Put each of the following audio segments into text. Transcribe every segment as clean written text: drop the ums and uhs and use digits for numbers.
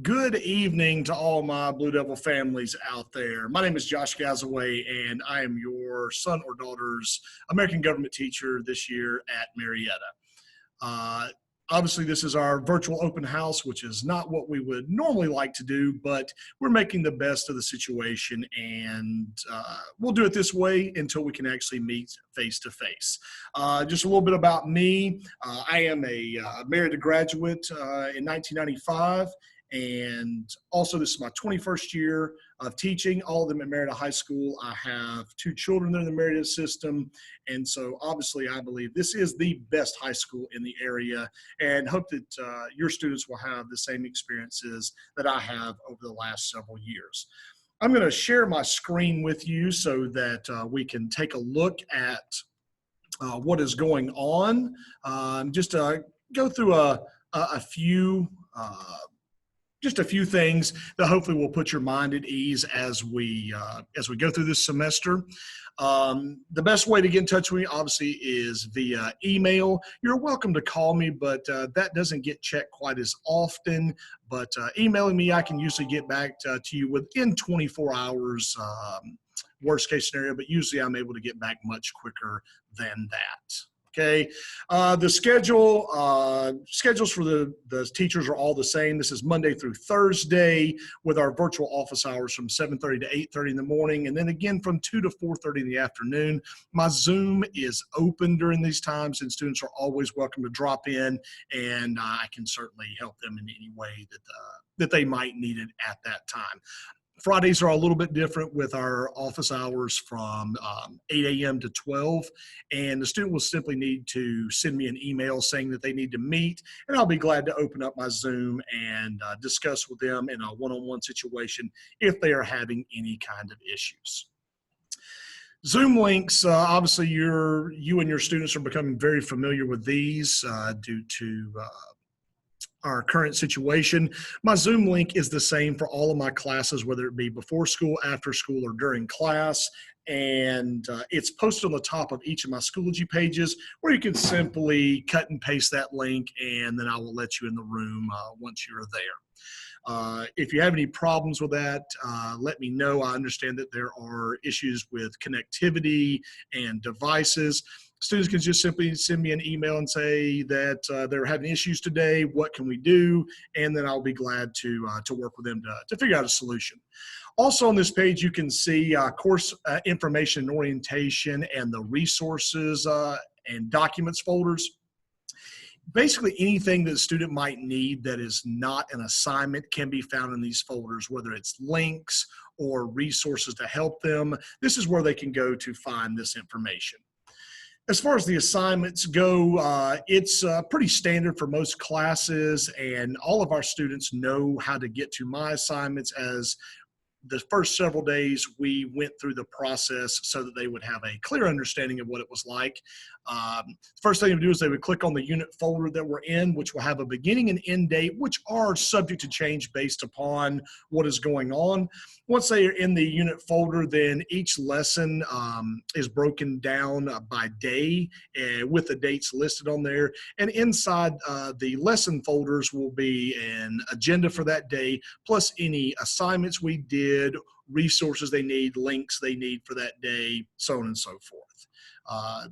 Good evening to all my Blue Devil families out there. My name is Josh Gazaway, and I am your son or daughter's American government teacher this year at Marietta. Uh, Obviously, this is our virtual open house, which is not what we would normally like to do, but we're making the best of the situation, and we'll do it this way until we can actually meet face to face. Just a little bit about me. I am a married graduate in 1995. And also, this is my 21st year of teaching, all of them at Marietta High School. I have two children that are in the Marietta system. And so, obviously, I believe this is the best high school in the area and hope that your students will have the same experiences that I have over the last several years. I'm going to share my screen with you so that we can take a look at what is going on. Just go through a few just a few things that hopefully will put your mind at ease as we go through this semester. The best way to get in touch with me, obviously, is via email. You're welcome to call me, but that doesn't get checked quite as often. But emailing me, I can usually get back to you within 24 hours, worst case scenario, but usually I'm able to get back much quicker than that. Okay, the schedules for the teachers are all the same. This is Monday through Thursday with our virtual office hours from 7:30 to 8:30 in the morning, and then again from 2 to 4:30 in the afternoon. My Zoom is open during these times, and students are always welcome to drop in, and I can certainly help them in any way that they might need it at that time. Fridays are a little bit different with our office hours from 8 a.m. to 12, and the student will simply need to send me an email saying that they need to meet, and I'll be glad to open up my Zoom and discuss with them in a one-on-one situation if they are having any kind of issues. Zoom links, obviously you and your students are becoming very familiar with these due to our current situation. My Zoom link is the same for all of my classes, whether it be before school, after school, or during class. And it's posted on the top of each of my Schoology pages where you can simply cut and paste that link, and then I will let you in the room once you're there. If you have any problems with that, let me know. I understand that there are issues with connectivity and devices. Students can just simply send me an email and say that they're having issues today. What can we do? And then I'll be glad to work with them to figure out a solution. Also on this page, you can see course information and orientation and the resources and documents folders. Basically, anything that a student might need that is not an assignment can be found in these folders, whether it's links or resources to help them. This is where they can go to find this information. As far as the assignments go, it's pretty standard for most classes, and all of our students know how to get to my assignments. As the first several days, we went through the process so that they would have a clear understanding of what it was like. First thing they would do is they would click on the unit folder that we're in, which will have a beginning and end date, which are subject to change based upon what is going on. Once they are in the unit folder, then each lesson is broken down by day with the dates listed on there. And inside the lesson folders will be an agenda for that day, plus any assignments we did, resources they need, links they need for that day, so on and so forth.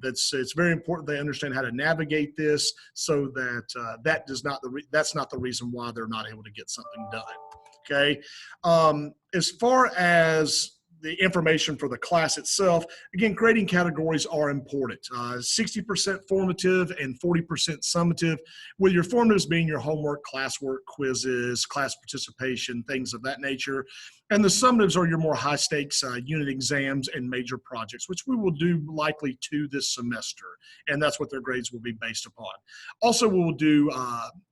It's very important they understand how to navigate this so that that's not the reason why they're not able to get something done. Okay. As far as the information for the class itself, again, grading categories are important. 60% formative and 40% summative, with your formatives being your homework, classwork, quizzes, class participation, things of that nature. And the summatives are your more high stakes unit exams and major projects, which we will do likely 2 this semester. And that's what their grades will be based upon. Also, we will do,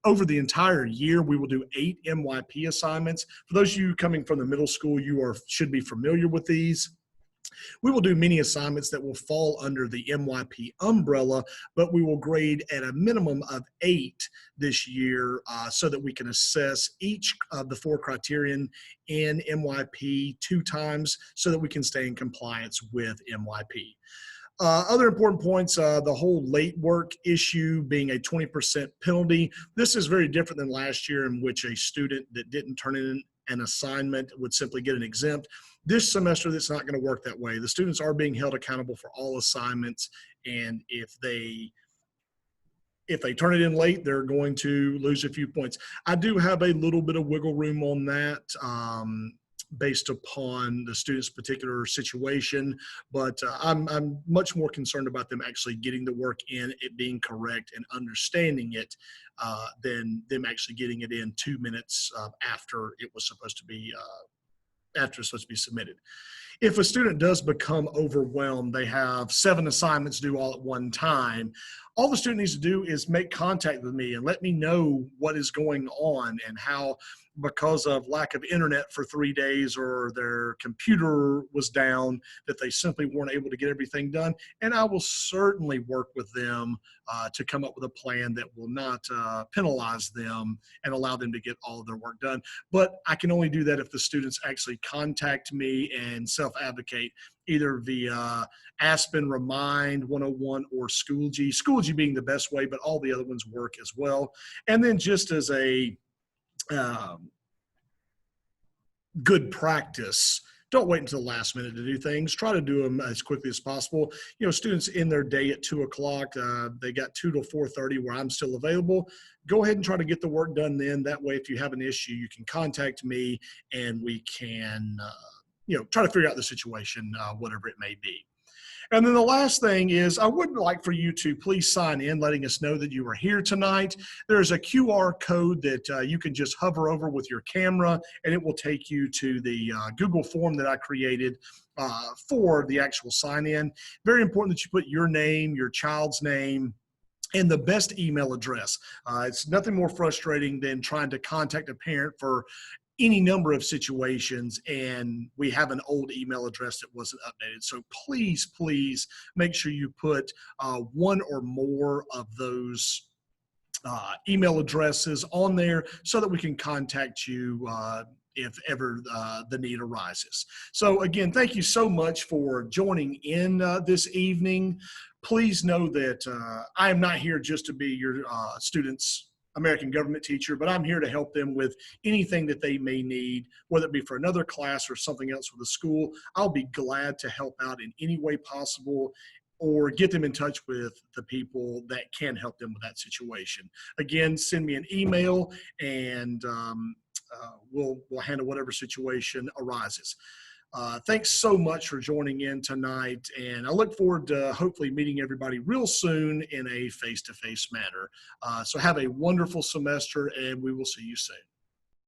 over the entire year, we will do 8 MYP assignments. For those of you coming from the middle school, you should be familiar with these. We will do many assignments that will fall under the MYP umbrella, but we will grade at a minimum of 8 this year so that we can assess each of the 4 criterion in MYP 2 times so that we can stay in compliance with MYP. Other important points, the whole late work issue being a 20% penalty. This is very different than last year, in which a student that didn't turn in an assignment would simply get an exempt. This semester, that's not going to work that way. The students are being held accountable for all assignments, and if they turn it in late, they're going to lose a few points. I do have a little bit of wiggle room on that, based upon the student's particular situation, but I'm much more concerned about them actually getting the work in, it being correct and understanding it, than them actually getting it in 2 minutes after it was supposed to be submitted. If a student does become overwhelmed, they have 7 assignments due all at one time, all the student needs to do is make contact with me and let me know what is going on and how, because of lack of internet for 3 days or their computer was down, that they simply weren't able to get everything done. And I will certainly work with them to come up with a plan that will not penalize them and allow them to get all of their work done. But I can only do that if the students actually contact me and self-advocate, either via Aspen Remind 101 or Schoology. Schoology being the best way, but all the other ones work as well. And then just as a good practice, don't wait until the last minute to do things. Try to do them as quickly as possible. You know, students in their day at 2 o'clock, they got 2 to 4:30 where I'm still available. Go ahead and try to get the work done then. That way, if you have an issue, you can contact me and we can, try to figure out the situation, whatever it may be. And then the last thing is, I would like for you to please sign in, letting us know that you are here tonight. There's a QR code that you can just hover over with your camera, and it will take you to the Google form that I created for the actual sign-in. Very important that you put your name, your child's name, and the best email address. It's nothing more frustrating than trying to contact a parent for any number of situations and we have an old email address that wasn't updated. So please, please make sure you put one or more of those email addresses on there so that we can contact you if ever the need arises. So again, thank you so much for joining in this evening. Please know that I am not here just to be your students' American government teacher, but I'm here to help them with anything that they may need, whether it be for another class or something else with the school. I'll be glad to help out in any way possible or get them in touch with the people that can help them with that situation. Again, send me an email and we'll handle whatever situation arises. Thanks so much for joining in tonight, and I look forward to hopefully meeting everybody real soon in a face-to-face manner. So have a wonderful semester, and we will see you soon.